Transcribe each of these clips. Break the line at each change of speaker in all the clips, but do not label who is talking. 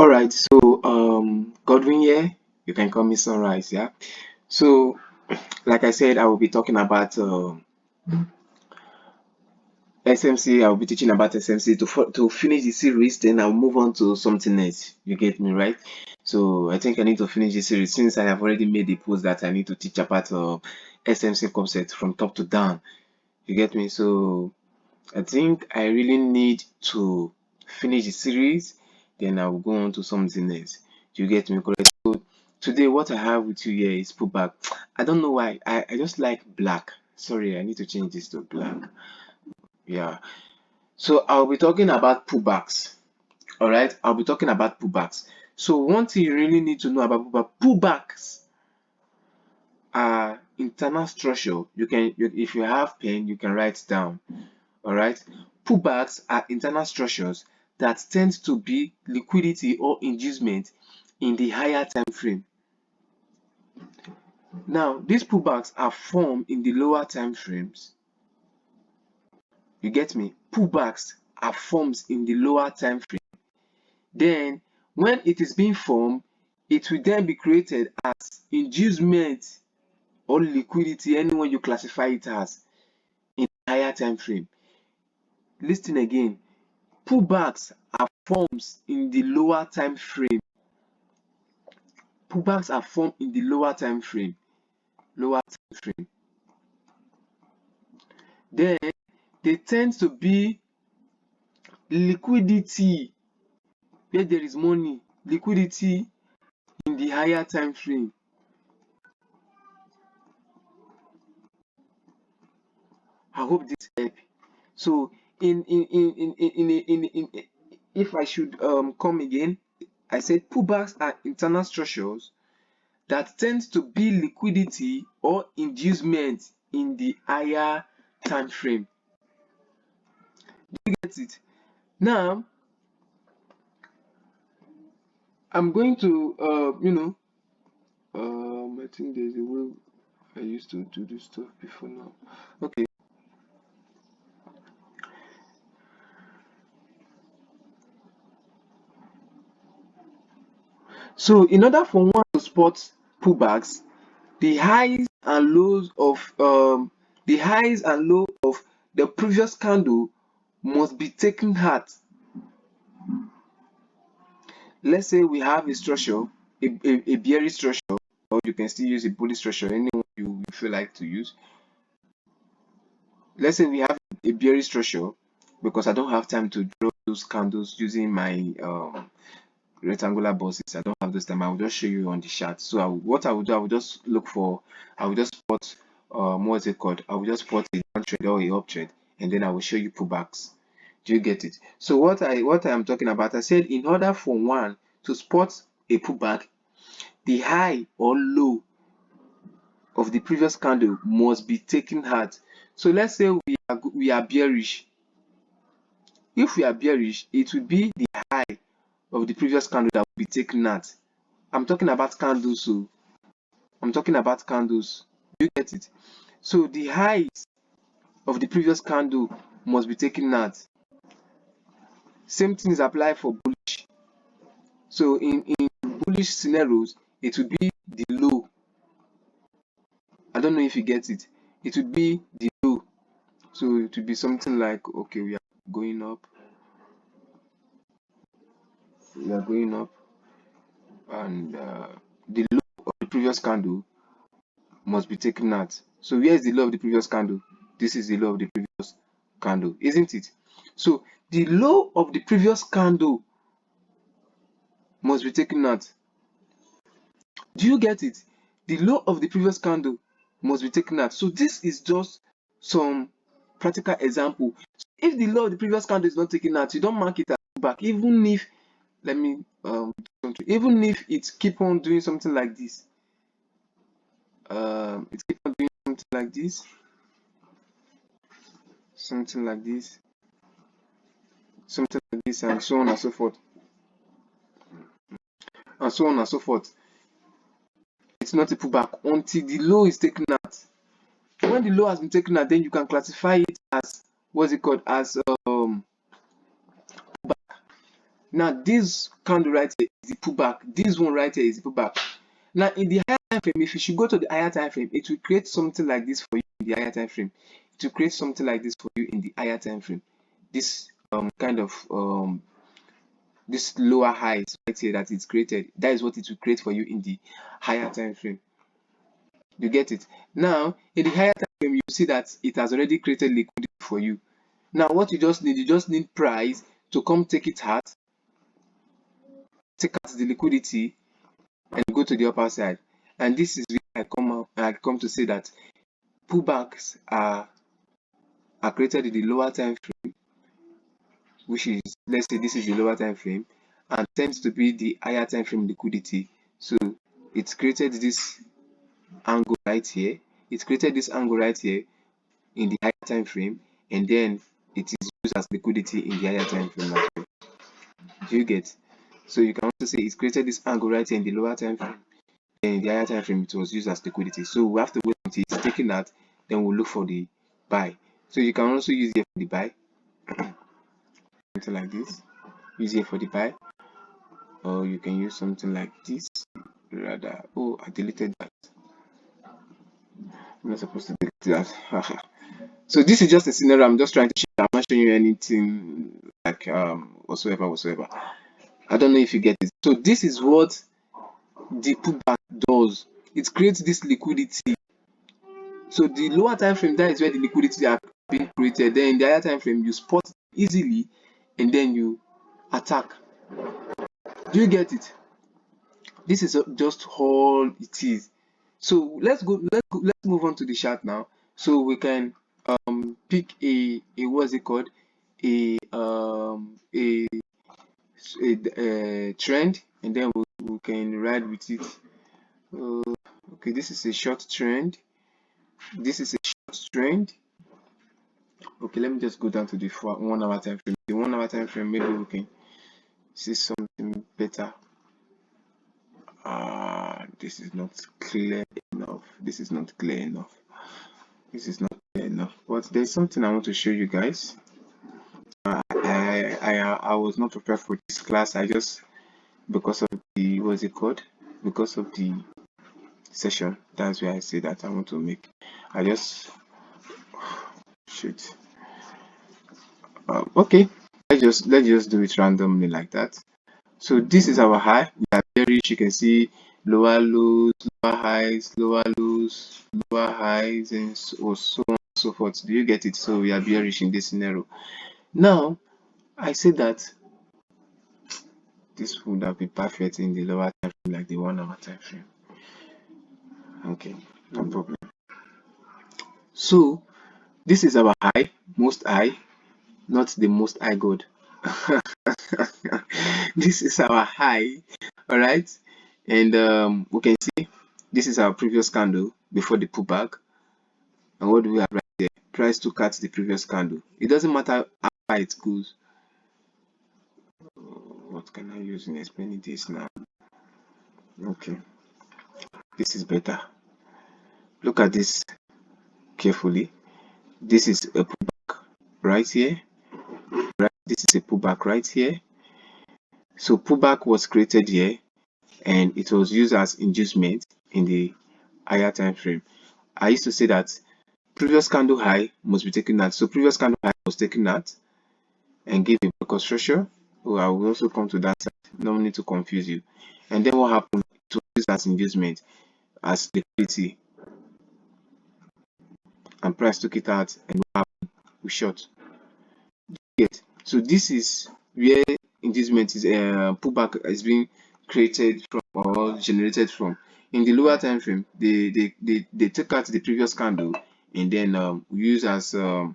All right, so Godwin here, you can call me Sunrise, yeah. So, like I said, I will be talking about SMC. I will be teaching about SMC to finish the series. Then I'll move on to something else. You get me, right? So I think I need to finish the series since I have already made the post that I need to teach about SMC concept from top to down. You get me? So I think I really need to finish the series, then I'll go on to something else. Do you get me correct? So today what I have with you here is pullback. I don't know why. I just like black. Sorry, I need to change this to black. Yeah. So I'll be talking about pullbacks. Alright, I'll be talking about pullbacks. So one thing you really need to know about pullbacks are internal structure. If you have pen, you can write down. Alright, pullbacks are internal structures that tend to be liquidity or inducement in the higher time frame. Now, these pullbacks are formed in the lower time frames. You get me? Pullbacks are formed in the lower time frame. Then, when it is being formed, it will then be created as inducement or liquidity, anyone you classify it as, in the higher time frame. Listen again. Pullbacks are forms in the lower time frame. Pullbacks are formed in the lower time frame. Lower time frame. Then they tend to be liquidity where there is money. Liquidity in the higher time frame. I hope this help. So if I should come again, I said pullbacks are internal structures that tend to be liquidity or inducement in the higher time frame. Do you get it? Now, I'm going to, I think there's a way I used to do this stuff before now. Okay. So, in order for one to spot pullbacks, the highs and lows of the previous candle must be taken out. Let's say we have a structure, a bearish structure, or you can still use a bullish structure, anyone you feel like to use. Let's say we have a bearish structure, because I don't have time to draw those candles using my rectangular boxes. I don't have this time. I will just show you on the chart. So what I will do, I will just look for, I will just spot what's it called? I will just spot a downtrend or a uptrend, and then I will show you pullbacks. Do you get it? So what I am talking about, I said in order for one to spot a pullback, the high or low of the previous candle must be taken out. So let's say we are bearish. If we are bearish, it will be the high of the previous candle that will be taken out. I'm talking about candles, so I'm talking about candles. Do you get it? So the highs of the previous candle must be taken out. Same thing is applied for bullish. So in bullish scenarios, it would be the low. I don't know if you get it. It would be the low. So it would be something like, okay, we are going up. We are going up, and the low of the previous candle must be taken out. So where is the low of the previous candle? This is the low of the previous candle, isn't it? So the low of the previous candle must be taken out. Do you get it? The low of the previous candle must be taken out. So this is just some practical example. If the low of the previous candle is not taken out, you don't mark it as back, even if, let me even if it keep on doing something like this. It keep on doing something like this, something like this, something like this, and so on and so forth, and so on and so forth. It's not a pullback until the low is taken out. When the low has been taken out, then you can classify it as, what's it called, as pullback. Now this candle right here is the pullback. This one right here is the pullback. Now in the higher time frame, if you should go to the higher time frame, it will create something like this for you in the higher time frame. It will create something like this for you in the higher time frame. This kind of this lower highs right here that is created, that is what it will create for you in the higher time frame. You get it? Now in the higher time frame, you see that it has already created liquidity for you. Now what you just need price to come take it out, take out the liquidity and go to the upper side. And this is where I come to say that pullbacks are created in the lower time frame, which is, let's say this is the lower time frame, and tends to be the higher time frame liquidity. So it's created this angle right here. It's created this angle right here in the higher time frame, and then it is used as liquidity in the higher time frame as well. Do you get? So you can also say it's created this angle right here in the lower time frame, and in the higher time frame it was used as liquidity. So we have to wait until it's taken that, then we'll look for the buy. So you can also use here for the buy, something like this. Use here for the buy, or you can use something like this. Rather, oh, I deleted that. I'm not supposed to delete that. So this is just a scenario. I'm just trying to show. I'm not showing you anything like whatsoever. I don't know if you get it. So this is what the pullback does. It creates this liquidity. So the lower time frame, that is where the liquidity are being created. Then in the higher time frame, you spot easily, and then you attack. Do you get it? This is just all it is. So let's move on to the chart now. So we can pick a what's it called, a trend, and then we can ride with it. Okay, this is a short trend. This is a short trend. Okay, let me just go down to the 1 hour time frame. The 1 hour time frame, maybe we can see something better. This is not clear enough. This is not clear enough. This is not clear enough. But there's something I want to show you guys. I was not prepared for this class. I just, because of the, what's it called? Because of the session. That's why I say that I want to make. I just shoot. Okay, let's just do it randomly like that. So this is our high. We are bearish. You can see lower lows, lower highs, lower lows, lower highs, and so on and so forth. Do you get it? So we are bearish in this scenario. Now, I say that this would have been perfect in the lower time frame, like the 1 hour time frame. Okay, no problem. So this is our high, most high, not the most high god. This is our high, all right, and we can see this is our previous candle before the pullback. And what do we have right there? Price to cut the previous candle. It doesn't matter how far it goes. What can I use in explaining this now? Okay, this is better. Look at this carefully. This is a pullback right here. Right? This is a pullback right here. So pullback was created here, and it was used as inducement in the higher time frame. I used to say that previous candle high must be taken out. So previous candle high was taken out and gave a block structure. Oh, I will also come to that side. No need to confuse you. And then what happened? It was used as inducement, as liquidity, and price took it out, and what happened? We short. Yes. So this is where inducement is pullback is being created from or generated from. In the lower time frame, they took out the previous candle and then use as what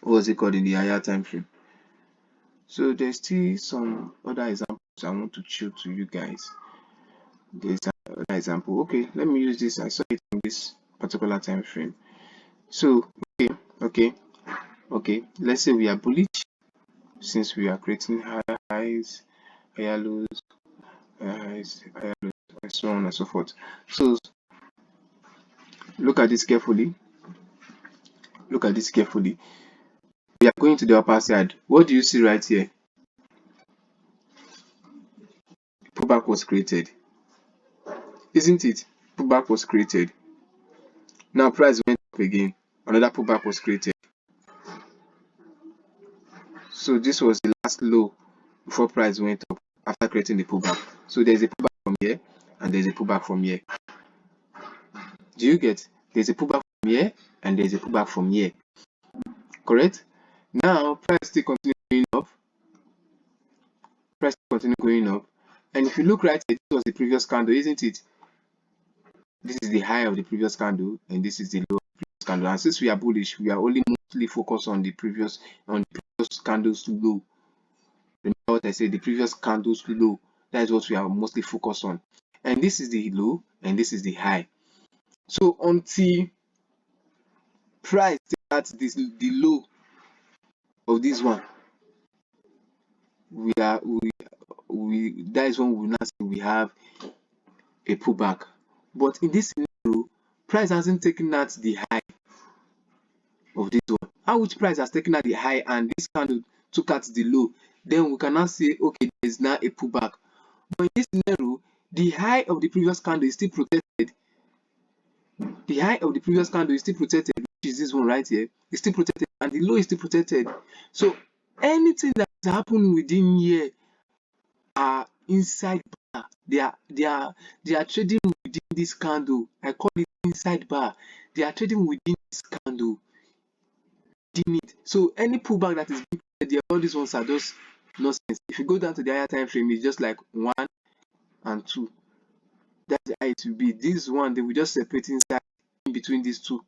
was it called in the higher time frame. So there's still some other examples I want to show to you guys. There's another example. Okay, let me use this. I saw it in this particular time frame. So okay. Let's say we are bullish, since we are creating higher highs, higher lows, higher highs, higher lows, and so on and so forth. So look at this carefully. Look at this carefully. We are going to the upper side. What do you see right here? was created, isn't it? Pullback was created. Now price went up again. Another pullback was created. So this was the last low before price went up after creating the pullback. So there's a pullback from here and there's a pullback from here. Do you get? There's a pullback from here and there's a pullback from here. Correct? Now price still continue going up. Price still continue going up. And if you look right here, this was the previous candle, isn't it? This is the high of the previous candle and this is the low of the previous candle. And since we are bullish, we are only mostly focused on the previous candles low. Remember what I said, the previous candles low. That is what we are mostly focused on. And this is the low and this is the high. So until price at this the low of this one, that is when we now say we have a pullback. But in this scenario, price hasn't taken out the high of this one. How which price has taken out the high and this candle took out the low, then we can now say okay, there is now a pullback. But in this scenario, the high of the previous candle is still protected. The high of the previous candle is still protected, which is this one right here, is still protected, and the low is still protected. So anything that is happening within here are inside bar. They are trading within this candle. I call it inside bar. They are trading within this candle. So any pullback that is being created, all these ones are just nonsense. If you go down to the higher time frame, it's just like 1 and 2. That's how it will be. This one, they will just separate inside in between these two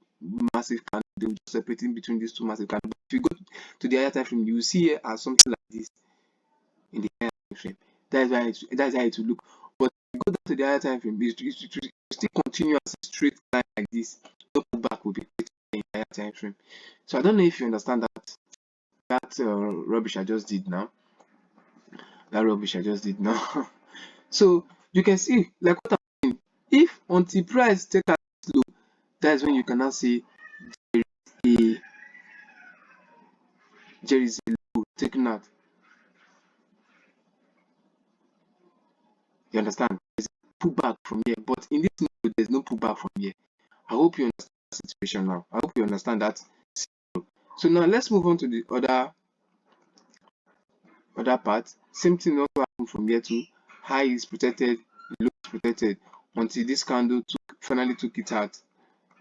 massive candles. They will just separate in between these two massive candles. But if you go to the higher time frame, you will see here as something like this in the higher time frame. That's how it will look. But if you go down to the higher time frame, it will still continue as a straight line like this. No pullback will be created in the higher time frame. So I don't know if you understand that rubbish I just did now. So you can see, like what I'm saying, if until price take out low, that's when you can now see there is a low taken out. You understand? There's a pullback from here, but in this scenario, there's no pullback from here. I hope you understand the situation now. I hope you understand that. So now let's move on to the other part. Same thing also happened from here too. High is protected, low is protected until this candle finally took it out.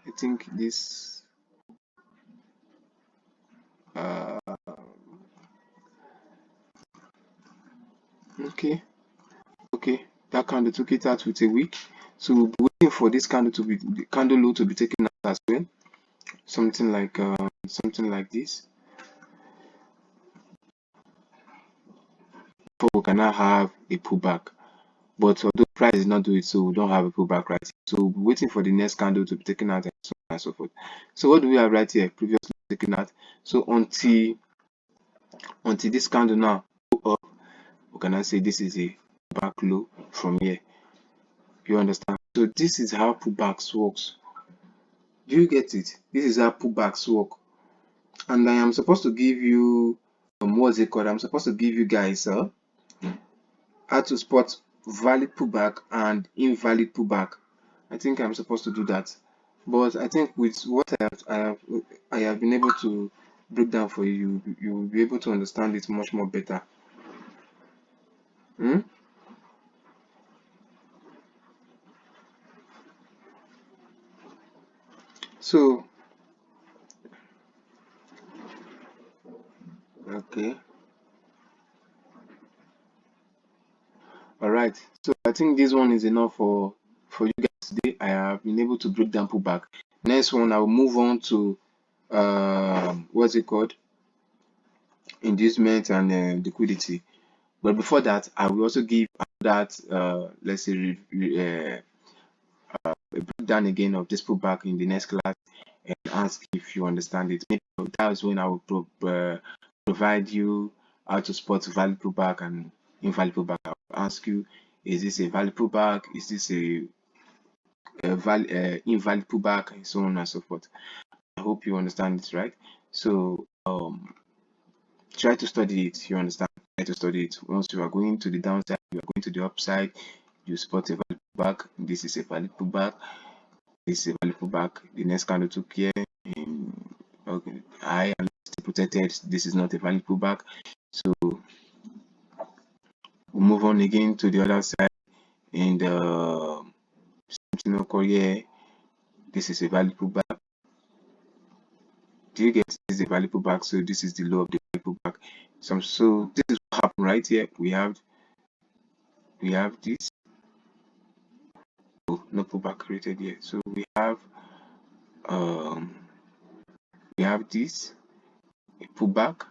I think this okay, that candle took it out with a wick. So we'll be waiting for this candle to be the candle low to be taken out as well. Something like this. Before we can now have a pullback. But although price did not do it, so we don't have a pullback right here. So we'll be waiting for the next candle to be taken out and so on and so forth. So what do we have right here? Previously taken out. So until this candle now go up, we can now say this is a back low from here. You understand? So this is how pullbacks works. Do you get it? This is how pullbacks work. And I am supposed to give you what's it called? I'm supposed to give you guys how to spot valid pullback and invalid pullback. I think I'm supposed to do that. But I think with what I have been able to break down for you, you will be able to understand it much more better. So okay, all right. So I think this one is enough for you guys today. I have been able to break down pullback. Next one, I will move on to what's it called? Inducement and liquidity. But before that, I will also give that let's say a breakdown again of this pullback in the next class and ask if you understand it. Maybe that is when I will provide you how to spot valid pullback and invalid pullback. I will ask you, is this a valid pullback? Is this a invalid pullback, and so on and so forth. I hope you understand it, right? So try to study it. You understand? Try to study it. Once you are going to the downside, you are going to the upside. you spot a valid pullback. This is a valid pullback. This is a valid pullback. The next candle took here. Okay, I am still protected. This is not a valid pullback. So we'll move on again to the other side, and something occur here. This is a valid pullback. Do you get this is a valid pullback? So this is the low of the valid pullback. So this is what happened right here. We have this. Oh, no pullback created here. So um we have this a pullback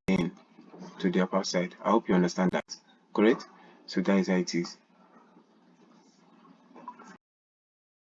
and to the upper side. I hope you understand that. Correct? So that is how it is.